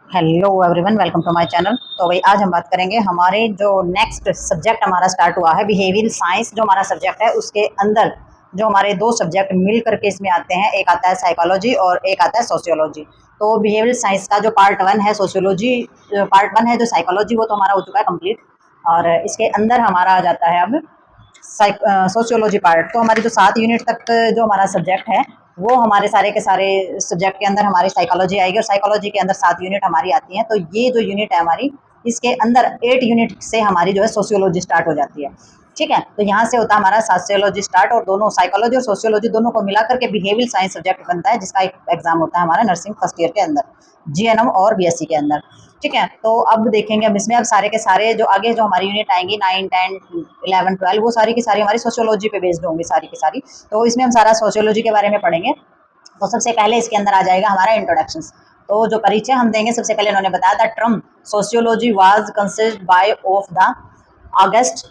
Hello everyone, welcome to my channel. तो भाई आज हम बात करेंगे हमारे जो नेक्स्ट सब्जेक्ट हमारा स्टार्ट हुआ है बिहेवियरल साइंस, जो हमारा सब्जेक्ट है उसके अंदर जो हमारे दो सब्जेक्ट मिल करके इसमें आते हैं, एक आता है साइकोलॉजी और एक आता है सोशियोलॉजी। तो बिहेवियरल साइंस का जो पार्ट वन है सोशियोलॉजी, पार्ट वन है जो साइकोलॉजी, वो तो हमारा हो चुका है कंप्लीट। और इसके अंदर हमारा आ जाता है अब सोशियोलॉजी पार्ट। तो हमारी जो 7 यूनिट तक जो हमारा सब्जेक्ट है वो हमारे सारे के सारे सब्जेक्ट के अंदर हमारी साइकोलॉजी आएगी, और साइकोलॉजी के अंदर 7 यूनिट हमारी आती हैं। तो ये जो यूनिट है हमारी, इसके अंदर 8 यूनिट से हमारी जो है सोशियोलॉजी स्टार्ट हो जाती है। ठीक है, तो यहाँ से होता है हमारा सोशियोलॉजी स्टार्ट, और दोनों साइकोलॉजी और सोशियोलॉजी दोनों को मिलाकर के बिहेवियरल साइंस सब्जेक्ट बनता है, जिसका एक एग्जाम होता है हमारा नर्सिंग फर्स्ट ईयर के अंदर, जीएनएम और बीएससी के अंदर। ठीक है, तो अब देखेंगे हम इसमें, अब सारे के सारे जो आगे जो हमारी यूनिट आएंगी 9, 10, 11, 12, वो सारी की सारी हमारी सोशियोलॉजी पे बेस्ड होंगी सारी की सारी। तो इसमें हम सारा सोशियोलॉजी के बारे में पढ़ेंगे। तो सबसे पहले इसके अंदर आ जाएगा हमारा इंट्रोडक्शन। तो जो परिचय हम देंगे, सबसे पहले इन्होंने बताया the term sociology was considered bye of the August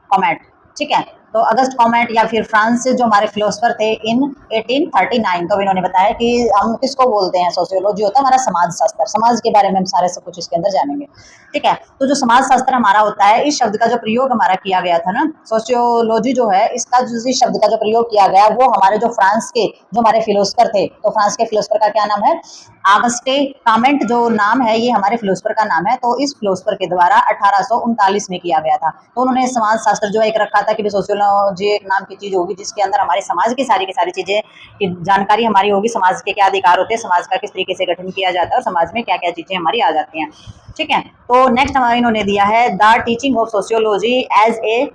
comet. ठीक है, तो अगस्त कॉमेट या फिर फ्रांस से जो हमारे फिलोसफर थे इन 1839। तो इन्होंने बताया कि हम किसको बोलते हैं, सोशियोलॉजी होता है हमारा समाज शास्त्र, समाज के बारे में हम सारे सब कुछ इसके अंदर जानेंगे। ठीक है, तो जो समाज शास्त्र हमारा होता है, इस शब्द का जो प्रयोग हमारा किया गया था ना, सोशियोलॉजी जो है, इसका जो इस शब्द का जो प्रयोग किया गया वो हमारे जो फ्रांस के जो हमारे फिलोसफर थे, तो फ्रांस के फिलोसफर का क्या नाम है, आगस्टे कामेंट जो नाम है, ये हमारे फिलोसफर का नाम है। तो इस फिलोसफर के द्वारा 1839 में किया गया था। तो उन्होंने समाज शास्त्र जो एक रखा था कि सोशियोलॉजी एक नाम की चीज होगी जिसके अंदर हमारे समाज की सारी चीजें की जानकारी हमारी होगी, समाज के क्या अधिकार होते हैं, समाज का किस तरीके से गठन किया जाता है और समाज में क्या क्या चीजें हमारी आ जाती हैं। ठीक है, तो नेक्स्ट हमारा इन्होंने दिया है the teaching of sociology as a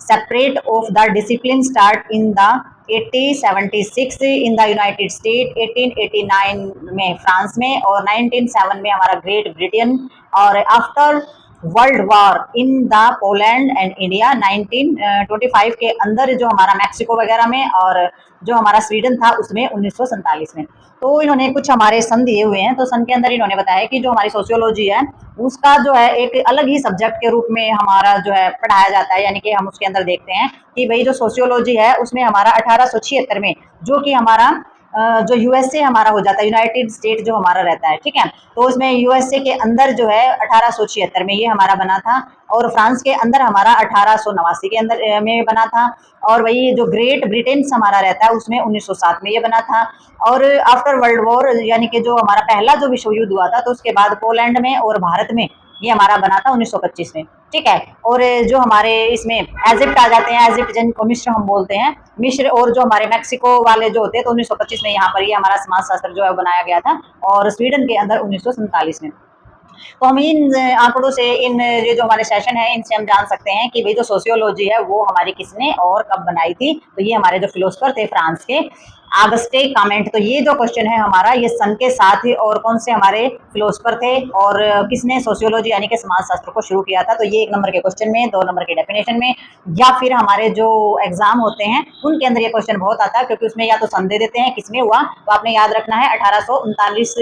separate of the discipline start in the 1876 in the united state, 1889 में फ्रांस में, और 1907 में हमारा ग्रेट ब्रिटेन, और after world war in the Poland and India 1925 के अंदर जो हमारा मैक्सिको वगैरह में, और जो हमारा स्वीडन था उसमें 1947 में। तो इन्होंने कुछ हमारे सन दिए हुए हैं। तो सन के अंदर इन्होंने बताया कि जो हमारी सोशियोलॉजी है उसका जो है एक अलग ही सब्जेक्ट के रूप में हमारा जो है पढ़ाया जाता है, यानी कि हम उसके अंदर देखते हैं कि भाई जो सोशियोलॉजी है उसमें हमारा 1876 में, जो कि हमारा जो यूएसए हमारा हो जाता है, यूनाइटेड स्टेट जो हमारा रहता है। ठीक है, तो उसमें यूएसए के अंदर जो है 1876 में ये हमारा बना था, और फ्रांस के अंदर हमारा 1889 के अंदर में बना था, और वही जो ग्रेट ब्रिटेन हमारा रहता है उसमें 1907 में ये बना था। और आफ्टर वर्ल्ड वॉर, यानी कि जो हमारा पहला जो विश्व युद्ध हुआ था, तो उसके बाद पोलैंड में और भारत में ये हमारा बना था 1925 में। ठीक है, और जो हमारे इसमें इजिप्ट आ जाते हैं, इजिप्ट जिनको मिस्र हम बोलते हैं, मिस्र, और जो हमारे मैक्सिको वाले जो होते हैं, तो 1925 में यहाँ पर ये हमारा समाज शास्त्र जो है बनाया गया था, और स्वीडन के अंदर 1947 में। तो हम इन आंकड़ों से, इन ये जो हमारे सेशन है, इनसे हम जान सकते हैं कि भाई जो सोशियोलॉजी है वो हमारी किसने और कब बनाई थी। तो ये हमारे जो फिलोसफर थे फ्रांस के, आगस्टे कामेंट। तो ये जो क्वेश्चन है हमारा, ये सन के साथ ही और कौन से हमारे फिलोसफर थे और किसने सोशियोलॉजी यानी कि समाज शास्त्र को शुरू किया था। तो ये 1 नंबर के क्वेश्चन में, 2 नंबर के डेफिनेशन में, या फिर हमारे जो एग्जाम होते हैं उनके अंदर ये क्वेश्चन बहुत आता है, क्योंकि उसमें या तो सन दे देते हैं किसमें हुआ। तो आपने याद रखना है 1839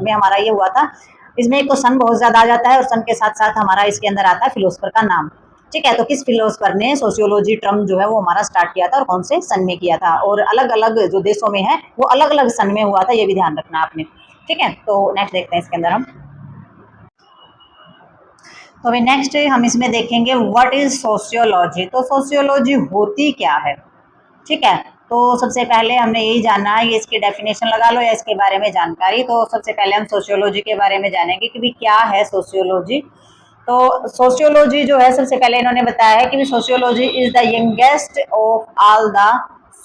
में हमारा ये हुआ था। इसमें एक तो सन बहुत ज्यादा आ जाता है, और सन के साथ साथ हमारा इसके अंदर आता है फिलोसफर का नाम। ठीक है, तो किस फिलोसफर ने सोशियोलॉजी टर्म जो है वो हमारा स्टार्ट किया था और कौन से सन में किया था, और अलग अलग जो देशों में है वो अलग अलग सन में हुआ था, ये भी ध्यान रखना आपने। ठीक है, तो नेक्स्ट देखते हैं इसके अंदर हम। तो अभी नेक्स्ट हम इसमें देखेंगे व्हाट इज सोशियोलॉजी। तो सोशियोलॉजी होती क्या है। ठीक है, तो सबसे पहले हमने यही जानना है, ये इसकी डेफिनेशन लगा लो या इसके बारे में जानकारी। तो सबसे पहले हम सोशियोलॉजी के बारे में जानेंगे कि भी क्या है सोशियोलॉजी। तो सोशियोलॉजी जो है, सबसे पहले इन्होंने बताया है कि sociology is the youngest of all the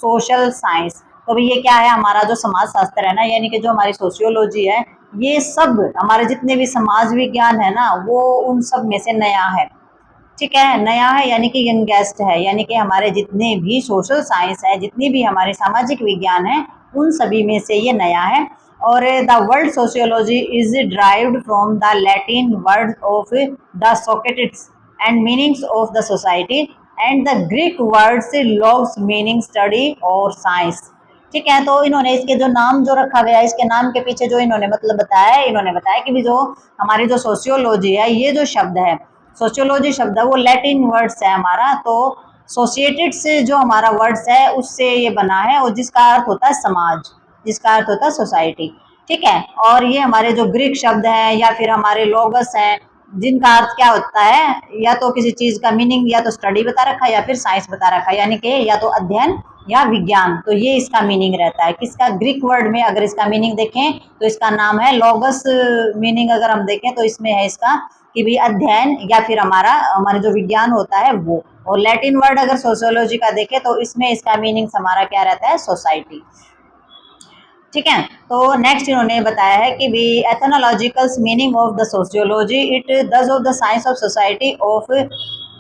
social science. तो भाई ये क्या है, हमारा जो समाज शास्त्र है ना, यानी कि जो हमारी सोशियोलॉजी है, ये सब हमारे जितने भी समाज विज्ञान है ना, वो उन सब में से नया है। ठीक है, नया है यानी कि यंगेस्ट है, यानी कि हमारे जितने भी सोशल साइंस है, जितनी भी हमारे सामाजिक विज्ञान है, उन सभी में से ये नया है। और the world sociology is derived from the Latin word of the Socrates and meanings of the society, and the Greek words logs meaning study और साइंस। ठीक है, तो इन्होंने इसके जो नाम जो रखा गया है, इसके नाम के पीछे जो इन्होंने मतलब बताया है, इन्होंने बताया कि भी जो हमारी जो सोशियोलॉजी है, ये जो शब्द है, सोशियोलॉजी शब्द है, वो लैटिन वर्ड्स है हमारा। तो सोशिएटेड से जो हमारा वर्ड्स है उससे ये बना है, और जिसका अर्थ होता है समाज, जिसका अर्थ होता है सोसाइटी। ठीक है। और ये हमारे जो ग्रीक शब्द हैं या फिर हमारे लोगस हैं, जिनका अर्थ क्या होता है, या तो किसी चीज का मीनिंग या तो स्टडी बता रखा है या फिर साइंस बता रखा है, यानी कि या तो अध्ययन या विज्ञान, तो ये इसका मीनिंग रहता है। किसका? ग्रीक वर्ड में अगर इसका मीनिंग देखें तो इसका नाम है लोगस। मीनिंग अगर हम देखें तो इसमें है इसका कि भी अध्ययन या फिर हमारा जो विज्ञान होता है वो। और लैटिन वर्ड अगर सोशियोलॉजी का देखें तो इसमें इसका मीनिंग हमारा क्या रहता है? सोसाइटी। ठीक है। तो नेक्स्ट इन्होंने बताया है कि भी ethnological meaning of the sociology it thus of the science of society of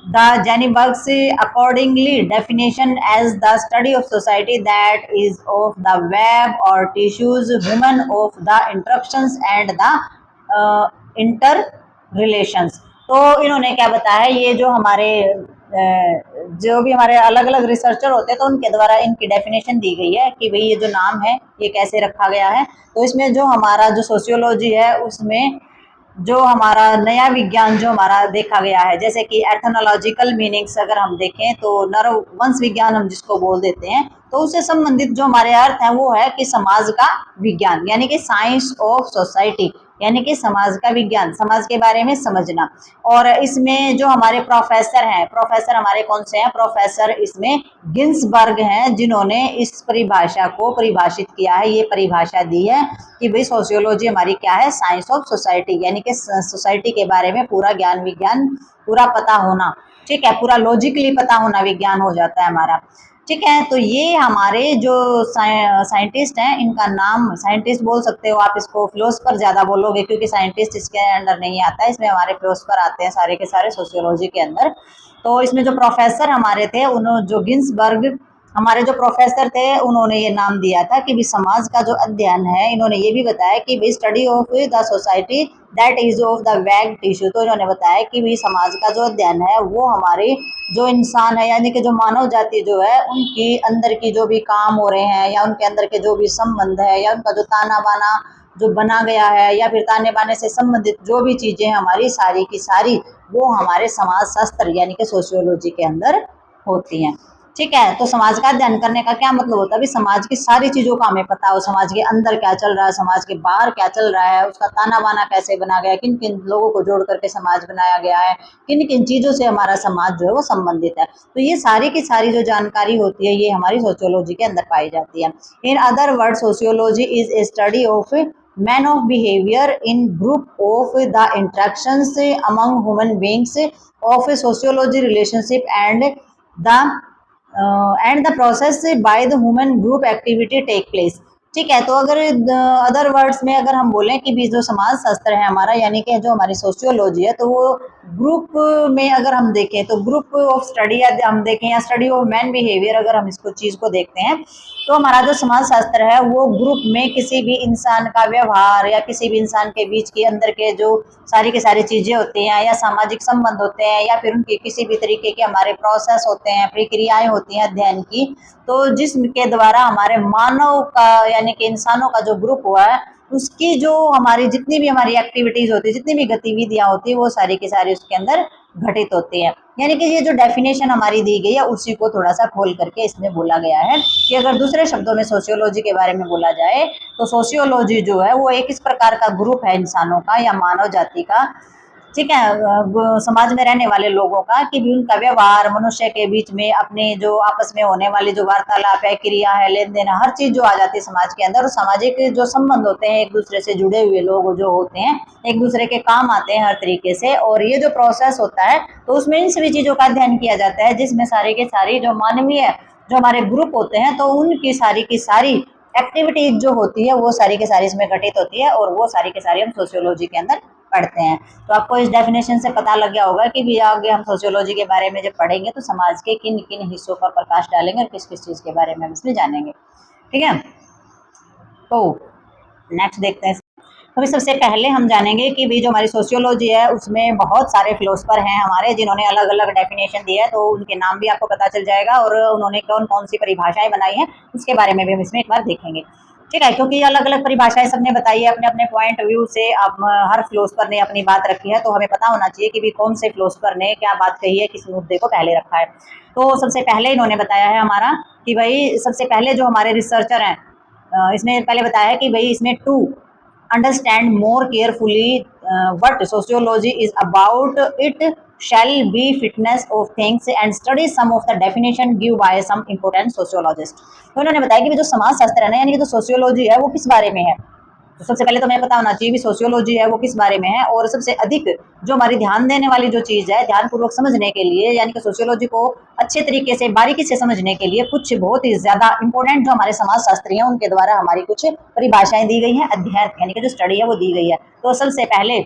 the Ginsberg's accordingly definition as the study of society that is of the web or tissues human of the interactions and the inter relations. तो इन्होंने क्या बताया है, ये जो हमारे जो भी हमारे अलग अलग रिसर्चर होते हैं तो उनके द्वारा इनकी डेफिनेशन दी गई है कि भाई ये जो नाम है ये कैसे रखा गया है। तो इसमें जो हमारा जो सोशियोलॉजी है उसमें जो हमारा नया विज्ञान जो हमारा देखा गया है, जैसे कि एथनोलॉजिकल मीनिंग्स अगर हम देखें तो नरवंश विज्ञान हम जिसको बोल देते हैं, तो उससे संबंधित जो हमारे अर्थ हैं वो है कि समाज का विज्ञान, यानी कि साइंस ऑफ सोसाइटी, यानी कि समाज का विज्ञान, समाज के बारे में समझना। और इसमें जो हमारे प्रोफेसर हैं, प्रोफेसर हमारे कौन से हैं? प्रोफेसर इसमें गिन्सबर्ग हैं, जिन्होंने इस परिभाषा को परिभाषित किया है। ये परिभाषा दी है कि भाई सोशियोलॉजी हमारी क्या है? साइंस ऑफ सोसाइटी, यानी कि सोसाइटी के बारे में पूरा ज्ञान विज्ञान पूरा पता होना। ठीक है, पूरा लॉजिकली पता होना विज्ञान हो जाता है हमारा। ठीक है। तो ये हमारे जो साइंटिस्ट हैं, इनका नाम साइंटिस्ट बोल सकते हो आप, इसको फिलोसफर ज़्यादा बोलोगे क्योंकि साइंटिस्ट इसके अंडर नहीं आता है, इसमें हमारे फिलोसफर आते हैं सारे के सारे सोशियोलॉजी के अंदर। तो इसमें जो प्रोफेसर हमारे थे, उन्होंने जो गिन्सबर्ग हमारे जो प्रोफेसर थे, उन्होंने ये नाम दिया था कि भी समाज का जो अध्ययन है, इन्होंने ये भी बताया कि भी study of the society that is of the वैग टिश्यू। तो इन्होंने बताया कि भी समाज का जो अध्ययन है वो हमारे जो इंसान है, यानी कि जो मानव जाति जो है, उनकी अंदर की जो भी काम हो रहे हैं या उनके अंदर के जो भी संबंध है या उनका जो ताना बाना जो बना गया है या फिर ताने बाने से संबंधित जो भी चीजें हमारी सारी की सारी वो हमारे समाज शास्त्र यानी कि सोशियोलॉजी के अंदर होती हैं। ठीक है। तो समाज का अध्ययन करने का क्या मतलब होता है? भी समाज की सारी चीजों का हमें पता हो, समाज के अंदर क्या चल रहा है, समाज के बाहर क्या चल रहा है, उसका ताना बाना कैसे बना गया, किन किन लोगों को जोड़ करके समाज बनाया गया है, किन किन चीजों से हमारा समाज जो है वो संबंधित है। तो ये सारी की सारी जो जानकारी होती है ये हमारी सोशियोलॉजी के अंदर पाई जाती है। In other word sociology is a study of man of behaviour in group of the interactions among human beings of sociology relationship and the process by the human group activity take place. ठीक है। तो अगर other words में अगर हम बोलें कि भी जो समाज शास्त्र है हमारा, यानी कि जो हमारी सोशियोलॉजी है, तो वो ग्रुप में अगर हम देखें तो ग्रुप ऑफ स्टडी हम देखें या स्टडी ऑफ मैन बिहेवियर अगर हम इसको चीज़ को देखते हैं, तो हमारा जो समाज शास्त्र है वो ग्रुप में किसी भी इंसान का व्यवहार या किसी भी इंसान के बीच के अंदर के जो सारी की सारी चीज़ें होती हैं या सामाजिक संबंध होते हैं या फिर उनके किसी भी तरीके के हमारे प्रोसेस होते हैं, प्रक्रियाएं होती हैं अध्ययन की, तो जिसके द्वारा हमारे मानव का यानी कि इंसानों का जो ग्रुप हुआ है उसकी जो हमारी जितनी भी हमारी एक्टिविटीज होती है, जितनी भी गतिविधियां होती है, वो सारी की सारी उसके अंदर घटित होती है। यानी कि ये जो डेफिनेशन हमारी दी गई है उसी को थोड़ा सा खोल करके इसमें बोला गया है कि अगर दूसरे शब्दों में सोशियोलॉजी के बारे में बोला जाए तो सोशियोलॉजी जो है वो एक इस प्रकार का ग्रुप है इंसानों का या मानव जाति का, ठीक है, समाज में रहने वाले लोगों का, कि भी उनका व्यवहार मनुष्य के बीच में अपने जो आपस में होने वाली जो वार्तालाप है, क्रिया है, लेन देन, हर चीज जो आ जाती है समाज के अंदर, और सामाजिक जो संबंध होते हैं, एक दूसरे से जुड़े हुए लोग जो होते हैं एक दूसरे के काम आते हैं हर तरीके से, और ये जो प्रोसेस होता है तो उसमें इन सभी चीजों का अध्ययन किया जाता है, जिसमें सारी के सारी जो मानवीय जो हमारे ग्रुप होते हैं तो उनकी सारी की सारी एक्टिविटीज जो होती है वो सारी के सारी इसमें घटित होती है, और वो सारी के सारी हम सोशियोलॉजी के अंदर पढ़ते हैं। तो आपको इस डेफिनेशन से पता लग गया होगा कि भी आगे हम सोशियोलॉजी के बारे में जब पढ़ेंगे तो समाज के किन किन हिस्सों पर प्रकाश डालेंगे और किस किस चीज़ के बारे में हम इसमें जानेंगे। ठीक है। तो नेक्स्ट देखते हैं। तो सबसे पहले हम जानेंगे कि भी जो हमारी सोशियोलॉजी है उसमें बहुत सारे फिलोसफर हैं हमारे जिन्होंने अलग अलग डेफिनेशन दी है, तो उनके नाम भी आपको पता चल जाएगा और उन्होंने कौन कौन सी परिभाषाएं बनाई हैं उसके बारे में भी हम इसमें एक बार देखेंगे। ठीक है, क्योंकि अलग अलग परिभाषाएं सबने बताई है अपने अपने पॉइंट व्यू से, अब हर फिलोसफर ने अपनी बात रखी है, तो हमें पता होना चाहिए कि भी कौन से फिलोसफर ने क्या बात कही है, किस मुद्दे को पहले रखा है। तो सबसे पहले इन्होंने बताया है हमारा कि भाई सबसे पहले जो हमारे रिसर्चर हैं इसमें पहले बताया है कि भाई इसमें to understand more carefully what sociology is about, it shall be fitness of things and study some of the definition given by some important sociologist। तो उन्होंने बताया कि जो समाज शास्त्र है ना, यानी कि जो सोशियोलॉजी है वो किस बारे में है। तो सबसे पहले तो हमें पता होना चाहिए भी सोशियोलॉजी है वो किस बारे में है, और सबसे अधिक जो हमारी ध्यान देने वाली जो चीज़ है ध्यानपूर्वक समझने के लिए, यानी कि सोशियोलॉजी को अच्छे तरीके से बारीकी से समझने के लिए कुछ बहुत ही ज़्यादा इंपॉर्टेंट जो हमारे समाजशास्त्री हैं उनके द्वारा हमारी कुछ परिभाषाएं दी गई हैं, अध्ययन यानी कि जो स्टडी है वो दी गई है। तो सबसे पहले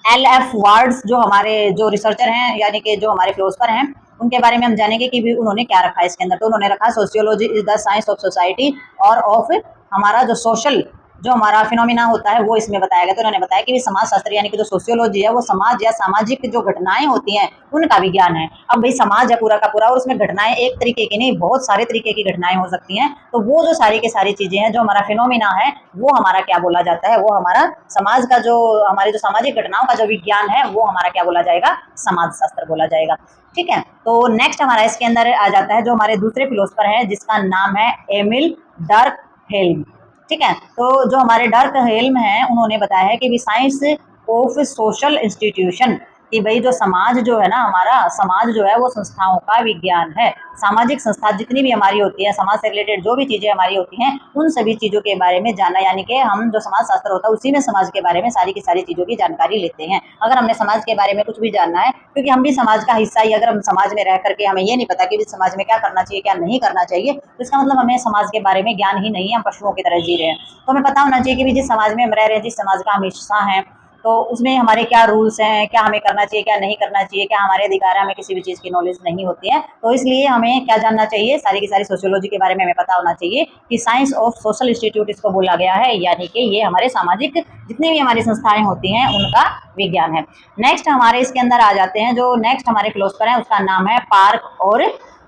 LF वार्ड्स जो हमारे जो रिसर्चर हैं, यानी कि जो हमारे फिलोसफर हैं, उनके बारे में हम जानेंगे कि भी उन्होंने क्या रखा है इसके अंदर। तो उन्होंने रखा sociology is the science of society और ऑफ हमारा जो सोशल जो हमारा फिनोमिना होता है वो इसमें बताया गया। तो उन्होंने बताया कि समाज शास्त्र यानी कि जो सोशियोलॉजी है वो समाज या सामाजिक जो घटनाएं होती हैं उनका विज्ञान है। अब भाई समाज है पूरा का पूरा, और उसमें घटनाएं एक तरीके की नहीं बहुत सारे तरीके की घटनाएं हो सकती हैं। तो वो जो सारी की सारी चीजें हैं जो हमारा फिनोमिना है वो हमारा क्या बोला जाता है, वो हमारा समाज का जो हमारे जो सामाजिक घटनाओं का जो विज्ञान है वो हमारा क्या बोला जाएगा, समाज शास्त्र बोला जाएगा। ठीक है, तो नेक्स्ट हमारा इसके अंदर आ जाता है जो हमारे दूसरे फिलोसफर है जिसका नाम है एमिल डर्कहेम। ठीक है, तो जो हमारे डर्कहेम हैं उन्होंने बताया है कि भी साइंस ऑफ सोशल इंस्टीट्यूशन, कि भाई जो समाज जो है ना हमारा समाज जो है वो संस्थाओं का विज्ञान है। सामाजिक संस्था जितनी भी हमारी होती है, समाज से रिलेटेड जो भी चीज़ें हमारी होती हैं उन सभी चीज़ों के बारे में जानना, यानी कि हम जो समाज शास्त्र होता है उसी में समाज के बारे में सारी की सारी चीज़ों की जानकारी लेते हैं। अगर हमने समाज के बारे में कुछ भी जानना है, क्योंकि हम भी समाज का हिस्सा ही, अगर हम समाज में रह करके हमें ये नहीं पता कि समाज में क्या करना चाहिए क्या नहीं करना चाहिए, तो इसका मतलब हमें समाज के बारे में ज्ञान ही नहीं है, हम पशुओं की तरह जी रहे हैं। तो हमें पता होना चाहिए कि जिस समाज में हम रह रहे हैं, जिस समाज का हम हिस्सा हैं, तो उसमें हमारे क्या रूल्स हैं, क्या हमें करना चाहिए क्या नहीं करना चाहिए, क्या हमारे अधिकार है, हमें किसी भी चीज़ की नॉलेज नहीं होती है। तो इसलिए हमें क्या जानना चाहिए, सारी की सारी सोशियोलॉजी के बारे में हमें पता होना चाहिए कि साइंस ऑफ सोशल इंस्टीट्यूट इसको बोला गया है, यानी कि ये हमारे सामाजिक जितनी भी हमारी संस्थाएं होती हैं उनका विज्ञान है। नेक्स्ट हमारे इसके अंदर आ जाते हैं जो नेक्स्ट हमारे फिलोसफर हैं, उसका नाम है पार्क और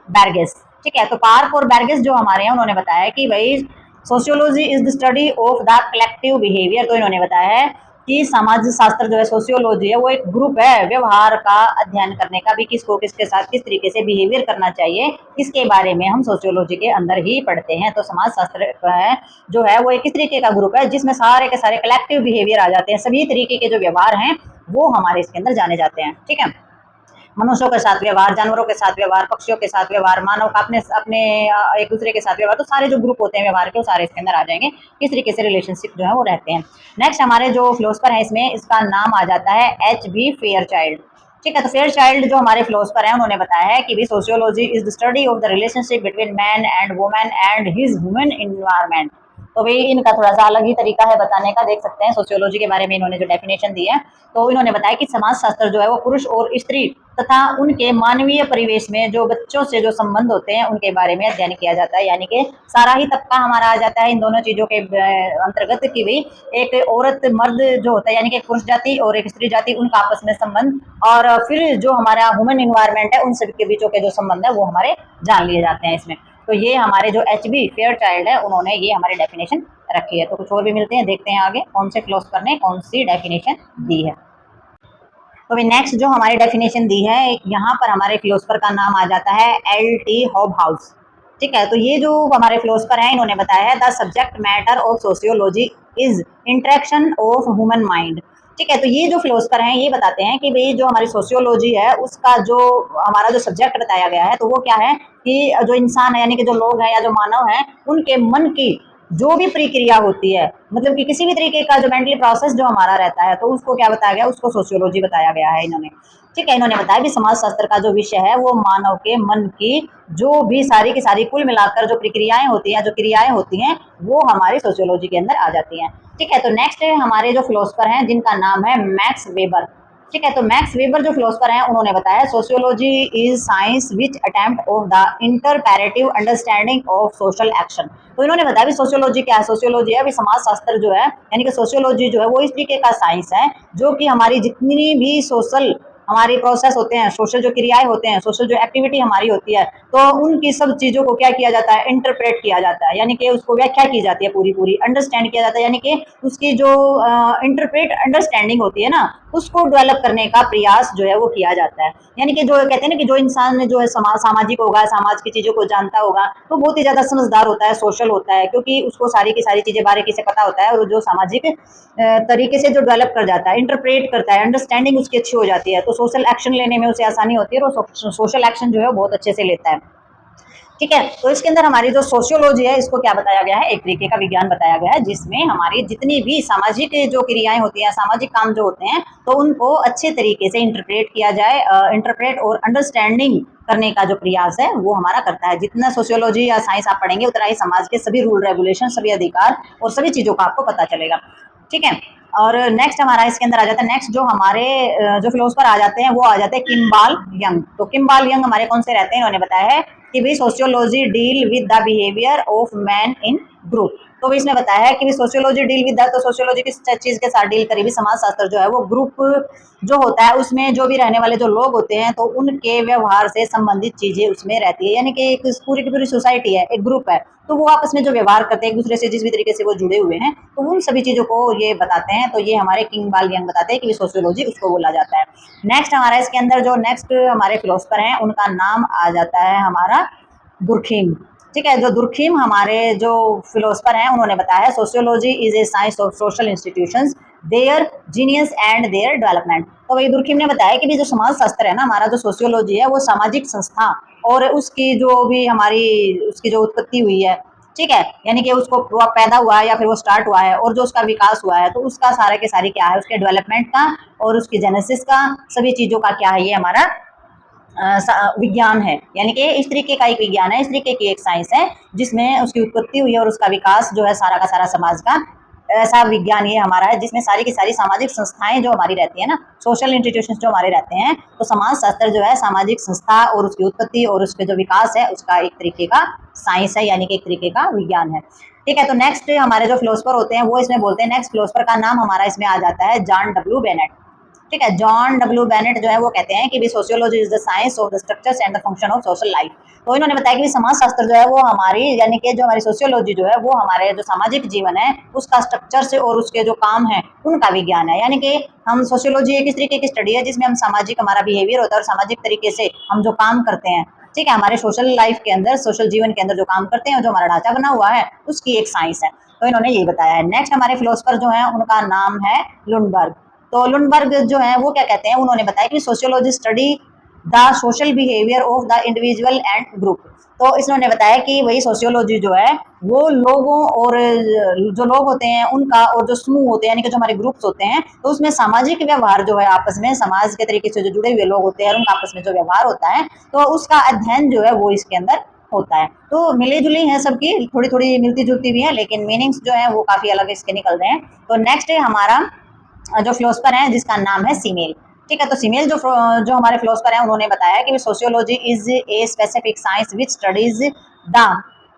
बैर्गेस। ठीक है, तो पार्क और बैर्गेस जो हमारे हैं उन्होंने बताया कि भाई sociology is the study of the collective behaviour. तो इन्होंने बताया है कि समाज शास्त्र जो है सोशियोलॉजी है वो एक ग्रुप है व्यवहार का अध्ययन करने का, भी किसको किसके साथ किस तरीके से बिहेवियर करना चाहिए इसके बारे में हम सोशियोलॉजी के अंदर ही पढ़ते हैं। तो समाज शास्त्र है जो है वो एक किस तरीके का ग्रुप है जिसमें सारे के सारे कलेक्टिव बिहेवियर आ जाते हैं, सभी तरीके के जो व्यवहार हैं वो हमारे इसके अंदर जाने जाते हैं। ठीक है, मनुष्यों के साथ व्यवहार, जानवरों के साथ व्यवहार, पक्षियों के साथ व्यवहार, मानव का अपने अपने एक दूसरे के साथ व्यवहार, तो सारे जो ग्रुप होते हैं व्यवहार के वो सारे इसके अंदर आ जाएंगे, किस तरीके से रिलेशनशिप जो है वो रहते हैं। नेक्स्ट हमारे जो फिलोसफर है इसमें इसका नाम आ जाता है H.B. फेयरचाइल्ड। ठीक है, तो फेयरचाइल्ड जो हमारे फिलोसफर हैं उन्होंने बताया है कि भी sociology is the study of the relationship between man and women and his human environment. तो भाई इनका थोड़ा सा अलग ही तरीका है बताने का, देख सकते हैं सोशियोलॉजी के बारे में इन्होंने जो डेफिनेशन दी है। तो इन्होंने बताया कि समाज शास्त्र जो है वो पुरुष और स्त्री तथा उनके मानवीय परिवेश में जो बच्चों से जो संबंध होते हैं उनके बारे में अध्ययन किया जाता है, यानी कि सारा ही तबका हमारा आ जाता है इन दोनों चीज़ों के अंतर्गत की भी एक औरत मर्द जो होता है यानी कि एक पुरुष जाति और एक स्त्री जाति उनका आपस में संबंध, और फिर जो हमारा ह्यूमन इन्वायरमेंट है उन सभी के बीचों के जो संबंध है वो हमारे जान लिए जाते हैं इसमें। तो ये हमारे जो H.B. फेयरचाइल्ड है उन्होंने ये हमारी डेफिनेशन रखी है। तो कुछ और भी मिलते हैं, देखते हैं आगे कौन से फिलोसफर ने कौन सी डेफिनेशन दी है। तो नेक्स्ट जो हमारी डेफिनेशन दी है यहाँ पर हमारे फिलोसफर का नाम आ जाता है L.T. हॉबहाउस। ठीक है, तो ये जो हमारे फिलोसफर हैं इन्होंने बताया है the subject matter of sociology is interaction of human mind. ठीक है, तो ये जो फिलोसफर हैं ये बताते हैं कि भाई जो हमारी सोशियोलॉजी है उसका जो हमारा जो सब्जेक्ट बताया गया है तो वो क्या है कि जो इंसान है यानी कि जो लोग हैं या जो मानव हैं उनके मन की जो भी प्रक्रिया होती है, मतलब कि किसी भी तरीके का जो मेंटली प्रोसेस जो हमारा रहता है तो उसको क्या बताया गया, उसको सोशियोलॉजी बताया गया है इन्होंने। ठीक है, इन्होंने बताया कि समाज शास्त्र का जो विषय है वो मानव के मन की जो भी सारी की सारी कुल मिलाकर जो प्रक्रियाएं होती हैं जो क्रियाएं होती हैं वो हमारी सोशियोलॉजी के अंदर आ जाती हैं। ठीक है, तो नेक्स्ट हमारे जो फिलोसफर हैं जिनका नाम है मैक्स वेबर। ठीक है, तो मैक्स वेबर जो फिलोसफर हैं उन्होंने बताया sociology is science which attempt of the interpretative understanding of social action. तो इन्होंने बताया भी सोशियोलॉजी क्या है, सोशियोलॉजी है अभी समाज शास्त्र जो है यानी कि सोशियोलॉजी जो है वो इस तरीके का साइंस है जो कि हमारी जितनी भी सोशल हमारी प्रोसेस होते हैं, सोशल जो क्रियाएं होते हैं, सोशल जो एक्टिविटी हमारी होती है, तो उनकी सब चीजों को क्या किया जाता है, इंटरप्रेट किया जाता है, यानी कि उसको व्याख्या की जाती है, पूरी पूरी अंडरस्टैंड किया जाता है, यानी कि उसकी जो इंटरप्रेट अंडरस्टैंडिंग होती है ना, उसको डेवलप करने का प्रयास जो है वो किया जाता है। यानी कि जो कहते हैं ना कि जो इंसान जो है सामाजिक होगा, समाज की चीजों को जानता होगा, तो बहुत ही ज्यादा समझदार होता है, सोशल होता है, क्योंकि उसको सारी की सारी चीजें बारीकी से पता होता है, और जो सामाजिक तरीके से जो डेवलप कर जाता है, इंटरप्रेट करता है, अंडरस्टैंडिंग उसकी अच्छी हो जाती है, तो सोशल एक्शन लेने में उसे आसानी होती है, और सोशल एक्शन जो है बहुत अच्छे से लेता है। ठीक है, तो इसके अंदर हमारी जो सोशियोलॉजी है, इसको क्या बताया गया है, एक तरीके का विज्ञान बताया गया है, जिसमें हमारी जितनी भी सामाजिक जो क्रियाएं होती हैं, सामाजिक काम जो होते हैं, तो उनको अच्छे तरीके से इंटरप्रेट किया जाए, इंटरप्रेट और अंडरस्टैंडिंग करने का जो प्रयास है वो हमारा करता है। जितना सोशियोलॉजी या साइंस आप पढ़ेंगे, उतना ही समाज के सभी रूल रेगुलेशन, सभी अधिकार और सभी चीजों का आपको पता चलेगा। ठीक है, और नेक्स्ट हमारा इसके अंदर आ जाता है, नेक्स्ट जो हमारे जो फिलोसफर आ जाते हैं वो आ जाते हैं किम्बाल यंग। तो किम्बाल यंग हमारे कौन से रहते हैं, इन्होंने बताया है कि भी sociology deal with the behaviour of man in group. तो भी इसमें बताया है कि सोशियोलॉजी डील विद द, तो सोशियोलॉजी किस चीज के साथ डील करेगी, समाज शास्त्र जो है वो ग्रुप जो होता है, उसमें जो भी रहने वाले जो लोग होते हैं, तो उनके व्यवहार से संबंधित चीजें उसमें रहती है, यानी कि एक पूरी की पूरी सोसाइटी है, एक ग्रुप है, तो वो आपस में जो व्यवहार करते हैं एक दूसरे से, जिस भी तरीके से वो जुड़े हुए हैं, तो उन सभी चीजों को ये बताते हैं। तो ये हमारे किम्बाल यंग बताते हैं कि सोशियोलॉजी उसको बोला जाता है। नेक्स्ट हमारा इसके अंदर जो नेक्स्ट हमारे फिलोसफर हैं, उनका नाम आ जाता है हमारा दुर्खीम। ठीक है, जो दुर्खीम हमारे जो फिलोसफर हैं, उन्होंने बताया है sociology is a science of social institutions, their genius and their development. तो वही दुर्खीम ने बताया कि भी जो समाज शास्त्र है ना, हमारा जो सोशियोलॉजी है, वो सामाजिक संस्था और उसकी जो भी हमारी उसकी जो उत्पत्ति हुई है, ठीक है, यानी कि उसको पैदा हुआ है या फिर वो स्टार्ट हुआ है, और जो उसका विकास हुआ है, तो उसका सारे के सारी क्या है, उसके डेवलपमेंट का और उसकी जेनेसिस का, सभी चीजों का क्या है, ये हमारा विज्ञान है। यानी कि इस तरीके का एक विज्ञान है, इस तरीके की एक साइंस है, जिसमें उसकी उत्पत्ति हुई है और उसका विकास जो है सारा का सारा समाज का ऐसा विज्ञान ये हमारा है, जिसमें सारी की सारी सामाजिक संस्थाएं जो हमारी रहती है ना, सोशल इंस्टीट्यूशंस जो हमारे रहते हैं, तो समाज शास्त्र जो है सामाजिक संस्था और उसकी उत्पत्ति और उसके जो विकास है, उसका एक तरीके का साइंस है, यानी कि एक तरीके का विज्ञान है। ठीक है, तो नेक्स्ट हमारे जो फिलोसफर होते हैं वो इसमें बोलते हैं, नेक्स्ट फिलोसफर का नाम हमारा इसमें आ जाता है जॉन डब्ल्यू बेनेट। ठीक है, जॉन डब्ल्यू बेनेट जो है वो कहते हैं कि sociology is the science of the structures and the function of social life. तो इन्होंने बताया कि समाज शास्त्र जो है वो हमारी, यानी कि जो हमारी सोशियोलॉजी जो है वो हमारे जो सामाजिक जीवन है उसका स्ट्रक्चर से और उसके जो काम है उनका विज्ञान है। यानी कि हम सोशियोलॉजी एक इस तरीके की स्टडी है जिसमें हम सामाजिक हमारा बिहेवियर होता है और सामाजिक तरीके से हम जो काम करते हैं, ठीक है, हमारे सोशल लाइफ के अंदर, सोशल जीवन के अंदर जो काम करते हैं, जो हमारा ढांचा बना हुआ है, उसकी एक साइंस है। तो इन्होंने ये बताया है। नेक्स्ट हमारे फिलोसफर जो है उनका नाम है लुंडबर्ग। तो लुंडबर्ग जो है वो क्या कहते हैं, उन्होंने बताया कि sociology study the social behaviour of the individual and group. तो इन्होंने बताया कि वही सोशियोलॉजी जो है वो लोगों और जो लोग होते हैं उनका और जो समूह होते हैं, यानी कि जो हमारे ग्रुप्स होते हैं, तो उसमें सामाजिक व्यवहार जो है आपस में समाज के तरीके से जो जुड़े हुए लोग होते हैं और उनका आपस में जो व्यवहार होता है, तो उसका अध्ययन जो है वो इसके अंदर होता है। तो मिली जुली है सबकी, थोड़ी थोड़ी मिलती जुलती भी है, लेकिन मीनिंग्स जो है वो काफी अलग इसके निकल रहे हैं। तो नेक्स्ट है हमारा जो फिलोसफर है जिसका नाम है सीमेल। ठीक है, तो सीमेल जो हमारे फिलोसफर हैं उन्होंने बताया कि sociology is a specific science which studies the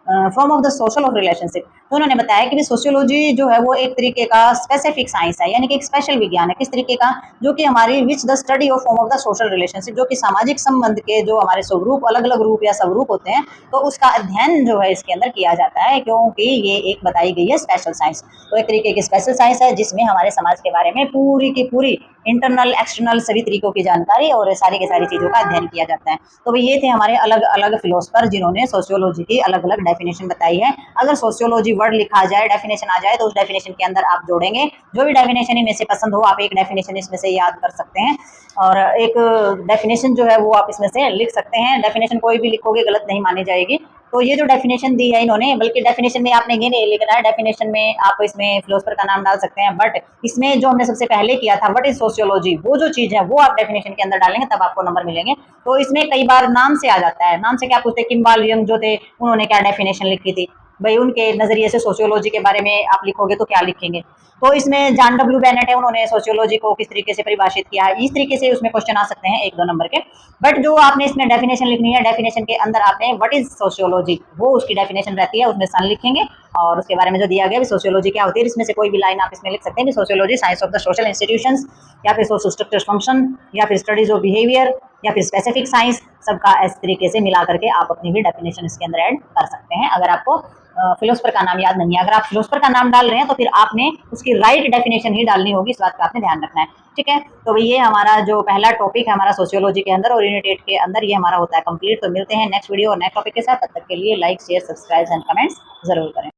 form of the social of relationship. तो उन्होंने बताया कि सोशियोलॉजी जो है वो एक तरीके का स्पेसिफिक साइंस है, यानी कि एक स्पेशल विज्ञान है, किस तरीके का, जो कि हमारी which the study of form of the social relationship, जो कि सामाजिक संबंध के जो हमारे स्वरूप, अलग अलग रूप या स्वरूप होते हैं, तो उसका अध्ययन जो है इसके अंदर किया जाता है, क्योंकि ये एक बताई गई है स्पेशल साइंस। तो एक तरीके की स्पेशल साइंस है जिसमें हमारे समाज के बारे में पूरी की पूरी इंटरनल एक्सटर्नल सभी तरीकों की जानकारी और सारी की सारी चीज़ों का अध्ययन किया जाता है। तो ये थे हमारे अलग अलग फिलोसफर जिन्होंने सोशियोलॉजी की अलग अलग डेफिनेशन बताई है। अगर सोशियोलॉजी वर्ड लिखा जाए, डेफिनेशन आ जाए, तो उस डेफिनेशन के अंदर आप जोड़ेंगे, जो भी डेफिनेशन इनमें से पसंद हो आप एक डेफिनेशन इसमें से याद कर सकते हैं, और एक डेफिनेशन जो है वो आप इसमें से लिख सकते हैं। डेफिनेशन कोई भी लिखोगे गलत नहीं मानी जाएगी। तो ये जो डेफिनेशन दी है इन्होंने, बल्कि डेफिनेशन में आपने ये नहीं लिखना है, डेफिनेशन में आप इसमें फिलोसफर का नाम डाल सकते हैं, बट इसमें जो हमने सबसे पहले किया था व्हाट इज सोशियोलॉजी, वो जो चीज़ है वो आप डेफिनेशन के अंदर डालेंगे तब आपको नंबर मिलेंगे। तो इसमें कई बार नाम से आ जाता है, नाम से क्या पूछते हैं, किम्बाल यंग जो थे उन्होंने क्या डेफिनेशन लिखी थी, भाई उनके नज़रिए से सोशियोलॉजी के बारे में आप लिखोगे तो क्या लिखेंगे। तो इसमें जॉन डब्ल्यू बेनेट है, उन्होंने सोशियोलॉजी को किस तरीके से परिभाषित किया है, इस तरीके से उसमें क्वेश्चन आ सकते हैं 1-2 नंबर के। बट जो आपने इसमें डेफिनेशन लिखनी है, डेफिनेशन के अंदर आपने व्हाट इज सोशियोलॉजी, वो उसकी डेफिनेशन रहती है, उसमें सन लिखेंगे और उसके बारे में जो दिया गया भी सोशियोलॉजी क्या होती है, इसमें से कोई भी लाइन आप इसमें लिख सकते हैं। Sociology science of the social institutions, या फिर सोशल स्ट्रक्चर फंक्शन, या फिर स्टडीज ऑफ बिहेवियर, या फिर स्पेसिफिक साइंस, सबका इस तरीके से मिला करके आप अपनी भी डेफिनेशन इसके अंदर ऐड कर सकते हैं। अगर आपको फिलोसफर का नाम याद नहीं है, अगर आप फिलोसफर का नाम डाल रहे हैं तो फिर आपने उसकी राइट डेफिनेशन ही डालनी होगी, इस बात का आपने ध्यान रखना है। ठीक है, तो ये हमारा जो पहला टॉपिक है हमारा सोशियोलॉजी के अंदर और यूनिट 8 के अंदर, ये हमारा होता है कंप्लीट। तो मिलते हैं नेक्स्ट वीडियो और नेक्स्ट टॉपिक के साथ, तब तक के लिए like share subscribe and comments जरूर करें।